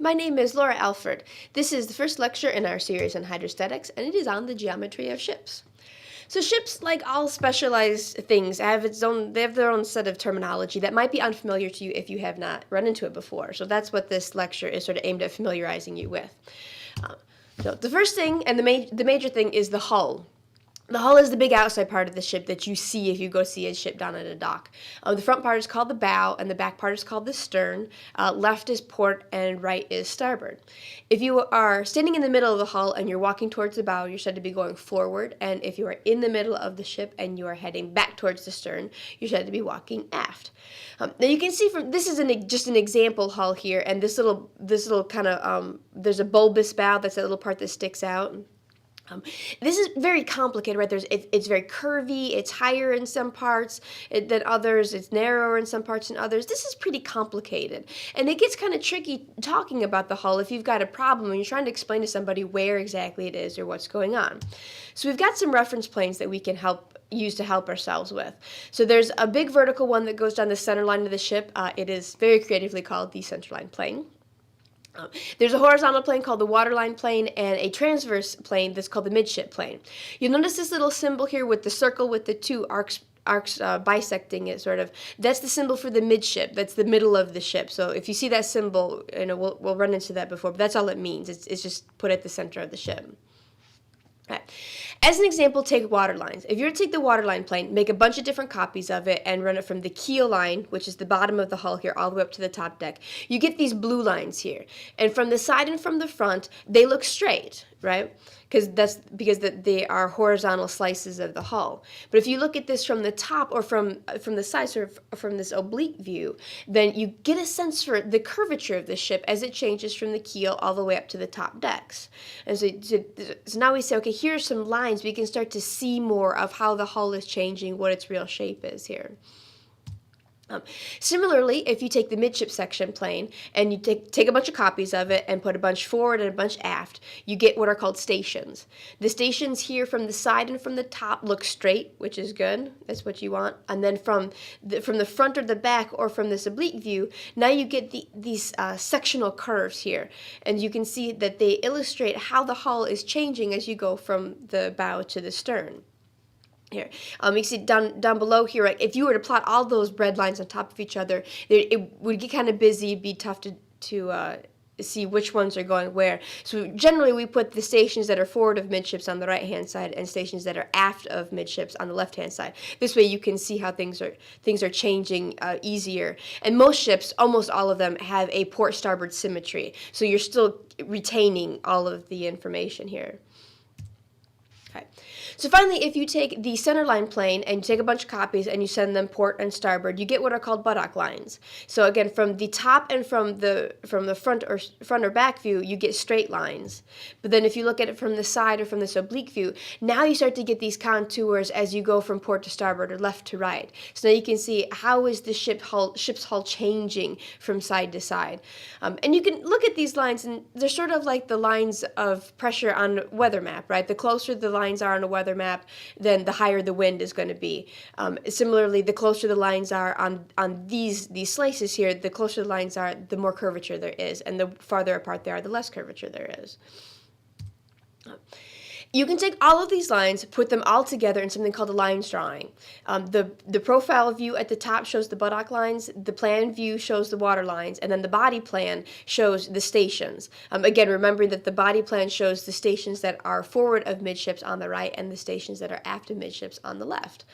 My name is Laura Alford. This is the first lecture in our series on hydrostatics, and it is on the geometry of ships. So ships, like all specialized things, they have their own set of terminology that might be unfamiliar to you if you have not run into it before. So that's what this lecture is sort of aimed at familiarizing you with. So the first thing and the major thing is the hull. The hull is the big outside part of the ship that you see if you go see a ship down at a dock. The front part is called the bow, and the back part is called the stern. Left is port, and right is starboard. If you are standing in the middle of the hull and you're walking towards the bow, you're said to be going forward. And if you are in the middle of the ship and you are heading back towards the stern, you're said to be walking aft. Now you can see from this is just an example hull here, and this little kind of there's a bulbous bow. That's that little part that sticks out. This is very complicated, right? It's very curvy, it's higher in some parts than others, it's narrower in some parts than others. This is pretty complicated. And it gets kind of tricky talking about the hull if you've got a problem and you're trying to explain to somebody where exactly it is or what's going on. So we've got some reference planes that we can use to help ourselves with. So there's a big vertical one that goes down the center line of the ship. It is very creatively called the centerline plane. There's a horizontal plane called the waterline plane and a transverse plane that's called the midship plane. You'll notice this little symbol here with the circle with the two arcs bisecting it, sort of. That's the symbol for the midship. That's the middle of the ship. So if you see that symbol, we'll run into that before, but that's all it means. It's just put at the center of the ship. Right. As an example, take water lines. If you were to take the waterline plane, make a bunch of different copies of it, and run it from the keel line, which is the bottom of the hull here, all the way up to the top deck, you get these blue lines here. And from the side and from the front, they look straight, right? Because they are horizontal slices of the hull. But if you look at this from the top or from the side, sort of from this oblique view, then you get a sense for the curvature of the ship as it changes from the keel all the way up to the top decks. And so now we say, okay, here are some lines. We can start to see more of how the hull is changing, what its real shape is here. Similarly, if you take the midship section plane and you take a bunch of copies of it and put a bunch forward and a bunch aft, you get what are called stations. The stations here from the side and from the top look straight, which is good. That's what you want. And then from the front or the back or from this oblique view, now you get these sectional curves here. And you can see that they illustrate how the hull is changing as you go from the bow to the stern. Here, you see down below here, right, if you were to plot all those red lines on top of each other, it would get kind of busy, be tough to see which ones are going where. So generally we put the stations that are forward of midships on the right-hand side and stations that are aft of midships on the left-hand side. This way you can see how things are changing easier. And most ships, almost all of them, have a port-starboard symmetry. So you're still retaining all of the information here. Okay. So finally, if you take the centerline plane and you take a bunch of copies and you send them port and starboard, you get what are called buttock lines. So again, from the top and from the front or back view, you get straight lines. But then if you look at it from the side or from this oblique view, now you start to get these contours as you go from port to starboard or left to right. So now you can see how is the ship's hull changing from side to side. And you can look at these lines, and they're sort of like the lines of pressure on a weather map, right? The closer the lines are on a weather map, then the higher the wind is going to be. Similarly, the closer the lines are on these slices here, the closer the lines are, the more curvature there is, and the farther apart they are, the less curvature there is. You can take all of these lines, put them all together in something called a lines drawing. The profile view at the top shows the buttock lines, the plan view shows the water lines, and then the body plan shows the stations. Again, remembering that the body plan shows the stations that are forward of midships on the right and the stations that are aft of midships on the left.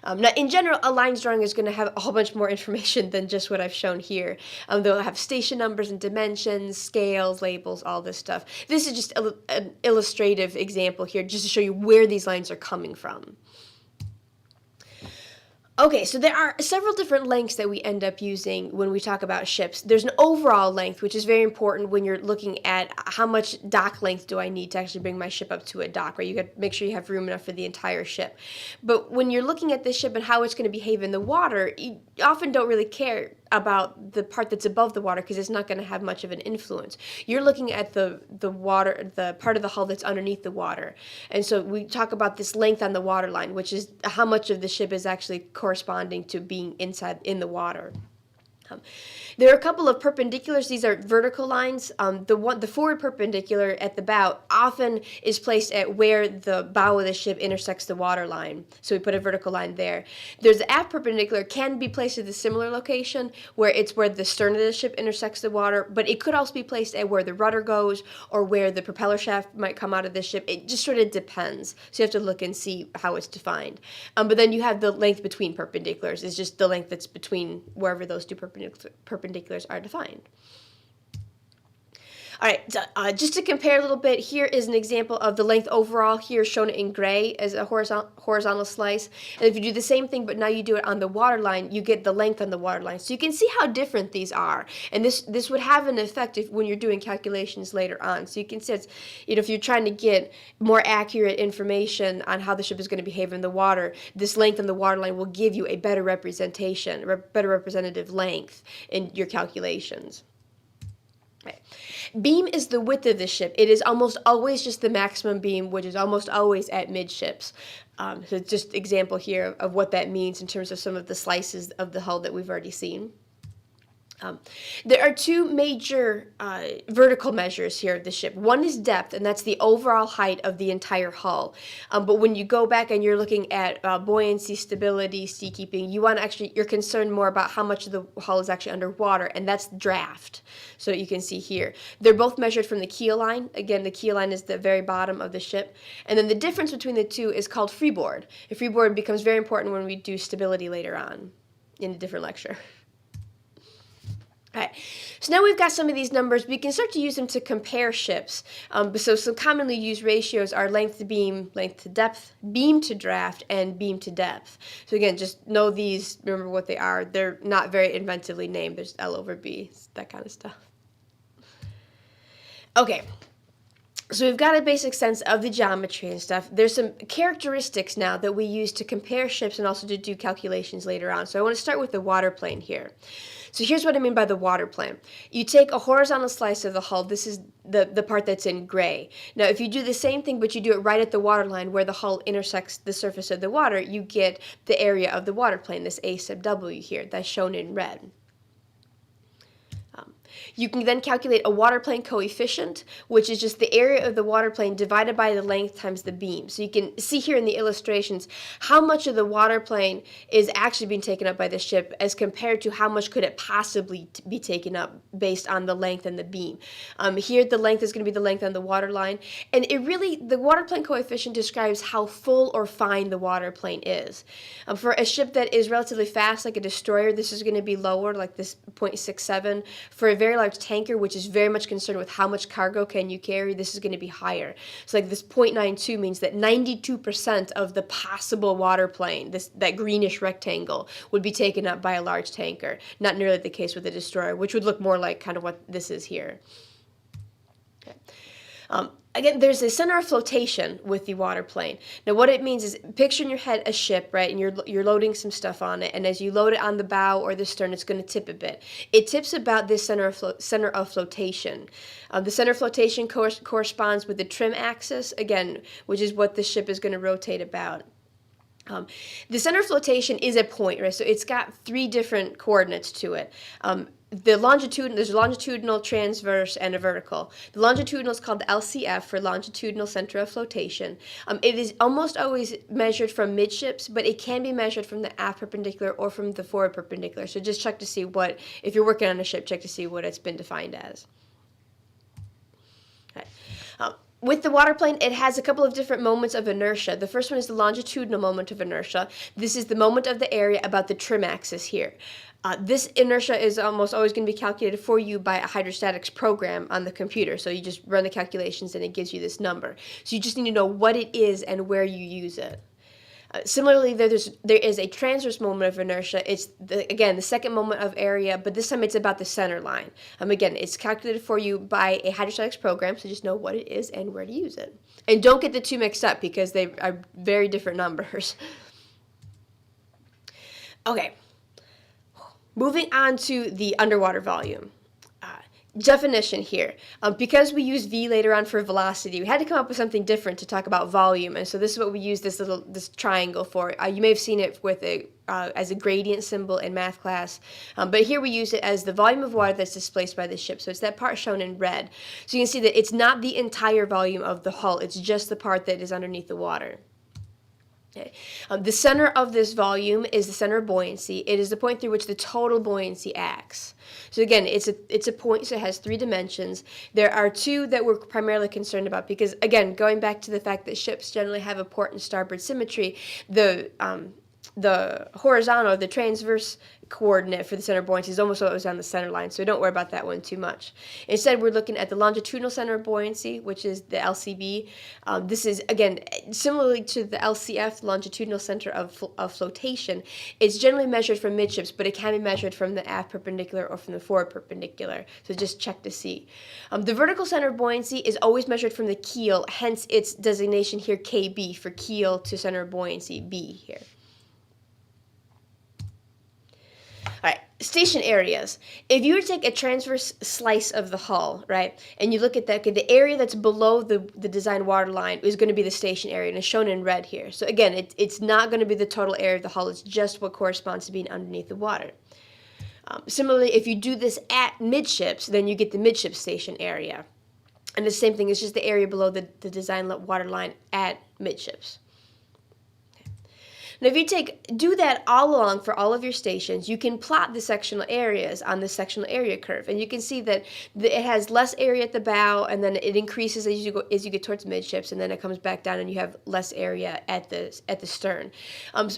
Now, in general, a lines drawing is going to have a whole bunch more information than just what I've shown here. They'll have station numbers and dimensions, scales, labels, all this stuff. This is just an illustrative example here, just to show you where these lines are coming from. Okay, so there are several different lengths that we end up using when we talk about ships. There's an overall length, which is very important when you're looking at how much dock length do I need to actually bring my ship up to a dock, right? You got to make sure you have room enough for the entire ship. But when you're looking at this ship and how it's going to behave in the water, you often don't really care about the part that's above the water because it's not going to have much of an influence. You're looking at the water, the part of the hull that's underneath the water. And so we talk about this length on the water line, which is how much of the ship is actually corresponding to being inside in the water. There are a couple of perpendiculars. These are vertical lines. The forward perpendicular at the bow often is placed at where the bow of the ship intersects the water line. So we put a vertical line there. There's the aft perpendicular, can be placed at a similar location where it's where the stern of the ship intersects the water, but it could also be placed at where the rudder goes or where the propeller shaft might come out of the ship. It just sort of depends. So you have to look and see how it's defined. But then you have the length between perpendiculars is just the length that's between wherever those two perpendiculars are defined. All right, so, just to compare a little bit, here is an example of the length overall here shown in gray as a horizontal slice. And if you do the same thing, but now you do it on the water line, you get the length on the water line. So you can see how different these are. And this would have an effect when you're doing calculations later on. So you can see, if you're trying to get more accurate information on how the ship is going to behave in the water, this length on the water line will give you a better representation, better representative length in your calculations. Right. Beam is the width of the ship. It is almost always just the maximum beam, which is almost always at midships. So just example here of what that means in terms of some of the slices of the hull that we've already seen. There are two major vertical measures here of the ship. One is depth, and that's the overall height of the entire hull. But when you go back and you're looking at buoyancy, stability, sea keeping, you're concerned more about how much of the hull is actually underwater, and that's draft. So you can see here. They're both measured from the keel line. Again, the keel line is the very bottom of the ship. And then the difference between the two is called freeboard. And freeboard becomes very important when we do stability later on in a different lecture. All right, so now we've got some of these numbers. We can start to use them to compare ships. So some commonly used ratios are length to beam, length to depth, beam to draft, and beam to depth. So again, just know these, remember what they are. They're not very inventively named. There's L over B, that kind of stuff. Okay. So we've got a basic sense of the geometry and stuff. There's some characteristics now that we use to compare ships and also to do calculations later on. So I want to start with the water plane here. So here's what I mean by the water plane. You take a horizontal slice of the hull. This is the part that's in gray. Now, if you do the same thing, but you do it right at the water line where the hull intersects the surface of the water, you get the area of the water plane, this A sub W here, that's shown in red. You can then calculate a water plane coefficient, which is just the area of the water plane divided by the length times the beam. So you can see here in the illustrations how much of the water plane is actually being taken up by the ship as compared to how much could it possibly be taken up based on the length and the beam. Here the length is going to be the length on the water line, and the water plane coefficient describes how full or fine the water plane is. For a ship that is relatively fast, like a destroyer, this is going to be lower, like this 0.67. For a very large tanker, which is very much concerned with how much cargo can you carry, this is going to be higher. So like this 0.92 means that 92% of the possible water plane, that greenish rectangle, would be taken up by a large tanker. Not nearly the case with a destroyer, which would look more like kind of what this is here. Okay. Again, there's a center of flotation with the water plane. Now, what it means is, picture in your head a ship, right, and you're loading some stuff on it, and as you load it on the bow or the stern, it's going to tip a bit. It tips about this center of flotation. The center of flotation corresponds with the trim axis, again, which is what the ship is going to rotate about. The center of flotation is a point, right? So it's got three different coordinates to it. There's a longitudinal, transverse, and a vertical. The longitudinal is called the LCF for longitudinal center of flotation. It is almost always measured from midships, but it can be measured from the aft perpendicular or from the forward perpendicular. So just check to see if you're working on a ship, check to see what it's been defined as. Okay. With the water plane, it has a couple of different moments of inertia. The first one is the longitudinal moment of inertia. This is the moment of the area about the trim axis here. This inertia is almost always going to be calculated for you by a hydrostatics program on the computer. So you just run the calculations and it gives you this number. So you just need to know what it is and where you use it. Similarly, there is a transverse moment of inertia. It's, again, the second moment of area, but this time it's about the center line. Again, it's calculated for you by a hydrostatics program, so just know what it is and where to use it. And don't get the two mixed up because they are very different numbers. Okay, moving on to the underwater volume. definition here. Because we use V later on for velocity, we had to come up with something different to talk about volume, and so this is what we use this triangle for. You may have seen it with as a gradient symbol in math class, but here we use it as the volume of water that's displaced by the ship. So it's that part shown in red. So you can see that it's not the entire volume of the hull, it's just the part that is underneath the water. Okay. The center of this volume is the center of buoyancy. It is the point through which the total buoyancy acts. So again, it's a point, so it has 3 dimensions. There are 2 that we're primarily concerned about because, again, going back to the fact that ships generally have a port and starboard symmetry, the horizontal, the transverse coordinate for the center of buoyancy is almost always on the center line, so don't worry about that one too much. Instead, we're looking at the longitudinal center of buoyancy, which is the LCB. This is, again, similarly to the LCF, longitudinal center of flotation. It's generally measured from midships, but it can be measured from the aft perpendicular or from the forward perpendicular, so just check to see. The vertical center of buoyancy is always measured from the keel, hence its designation here KB for keel to center of buoyancy B here. All right, station areas. If you were to take a transverse slice of the hull, right, and you look at that, okay, the area that's below the design waterline is going to be the station area, and it's shown in red here. So again, it's not going to be the total area of the hull, it's just what corresponds to being underneath the water. Similarly, if you do this at midships, then you get the midship station area. And the same thing, it's just the area below the design waterline at midships. Now, if you do that all along for all of your stations, you can plot the sectional areas on the sectional area curve, and you can see that it has less area at the bow, and then it increases as you get towards midships, and then it comes back down, and you have less area at the stern.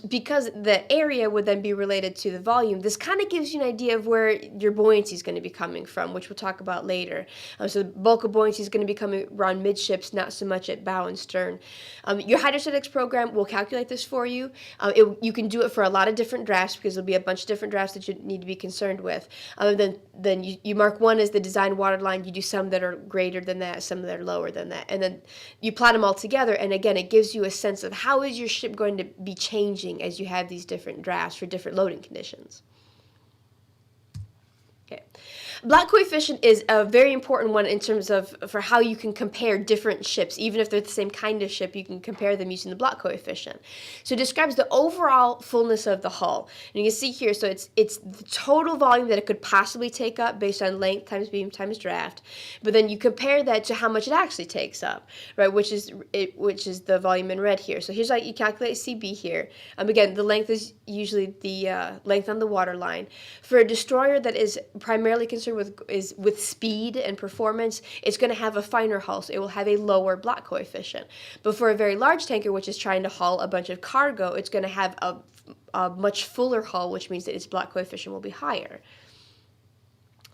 Because the area would then be related to the volume, this kind of gives you an idea of where your buoyancy is going to be coming from, which we'll talk about later. So the bulk of buoyancy is going to be coming around midships, not so much at bow and stern. Your hydrostatics program will calculate this for you. You can do it for a lot of different drafts because there'll be a bunch of different drafts that you need to be concerned with. Then you mark one as the design waterline. You do some that are greater than that, some that are lower than that, and then you plot them all together. And again, it gives you a sense of how is your ship going to be changing as you have these different drafts for different loading conditions. Okay. Block coefficient is a very important one in terms of for how you can compare different ships. Even if they're the same kind of ship, you can compare them using the block coefficient. So it describes the overall fullness of the hull. And you can see here, so it's the total volume that it could possibly take up based on length times beam times draft. But then you compare that to how much it actually takes up, right? Which is the volume in red here. So here's how you calculate CB here. Again, the length is usually the length on the water line. For a destroyer that is primarily concerned with speed and performance, it's going to have a finer hull, so it will have a lower block coefficient. But for a very large tanker, which is trying to haul a bunch of cargo, it's going to have a much fuller hull, which means that its block coefficient will be higher.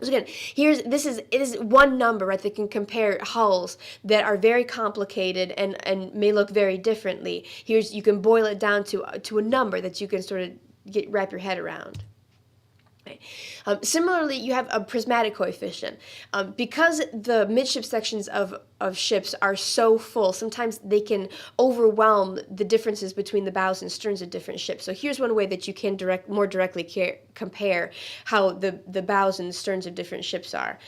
So again, it is one number, right, that can compare hulls that are very complicated and may look very differently. You can boil it down to a number that you can sort of wrap your head around. Similarly, you have a prismatic coefficient. Because the midship sections of ships are so full, sometimes they can overwhelm the differences between the bows and sterns of different ships. So here's one way that you can more directly compare how the bows and sterns of different ships are.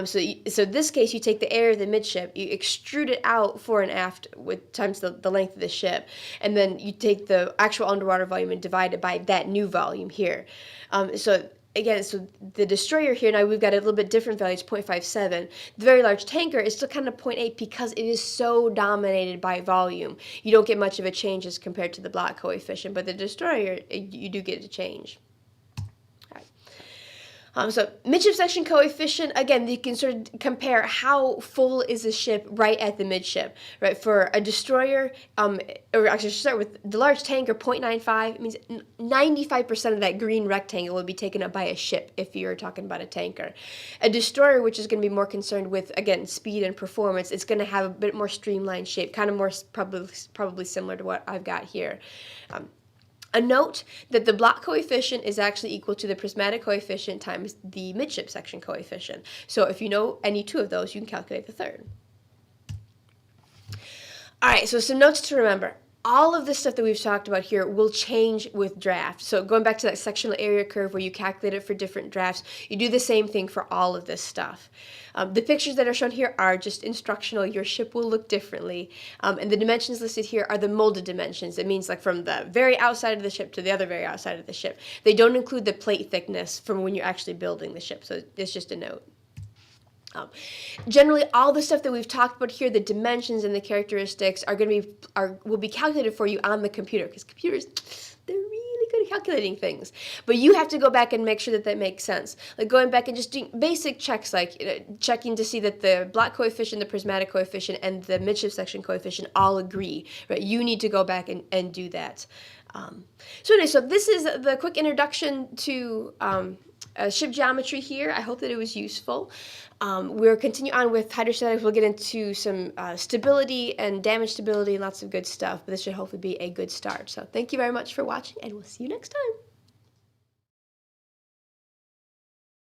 So in this case, you take the area of the midship, you extrude it out fore and aft with times the length of the ship, and then you take the actual underwater volume and divide it by that new volume here. Again, so the destroyer here, now we've got a little bit different value, it's 0.57. The very large tanker is still kind of 0.8 because it is so dominated by volume. You don't get much of a change as compared to the block coefficient, but the destroyer, you do get a change. So midship section coefficient, again, you can sort of compare how full is a ship right at the midship, right? For a destroyer, or actually start with the large tanker, 0.95, it means 95% of that green rectangle will be taken up by a ship if you're talking about a tanker. A destroyer, which is going to be more concerned with, again, speed and performance, it's going to have a bit more streamlined shape, kind of more probably similar to what I've got here. A note that the block coefficient is actually equal to the prismatic coefficient times the midship section coefficient. So if you know any two of those, you can calculate the third. All right, so some notes to remember. all of this stuff that we've talked about here will change with draft. So going back to that sectional area curve where you calculate it for different drafts, you do the same thing for all of this stuff. The pictures that are shown here are just instructional. Your ship will look differently. And the dimensions listed here are the molded dimensions. It means like from the very outside of the ship to the other very outside of the ship. They don't include the plate thickness from when you're actually building the ship. So it's just a note. Generally, all the stuff that we've talked about here, the dimensions and the characteristics, will be calculated for you on the computer, because computers, they're really good at calculating things. But you have to go back and make sure that that makes sense. Like going back and just doing basic checks, like checking to see that the block coefficient, the prismatic coefficient, and the midship section coefficient all agree. Right? You need to go back and do that. So this is the quick introduction to ship geometry here. I hope that it was useful. We'll continue on with hydrostatics. We'll get into some stability and damage stability and lots of good stuff, but this should hopefully be a good start. So thank you very much for watching, and we'll see you next time.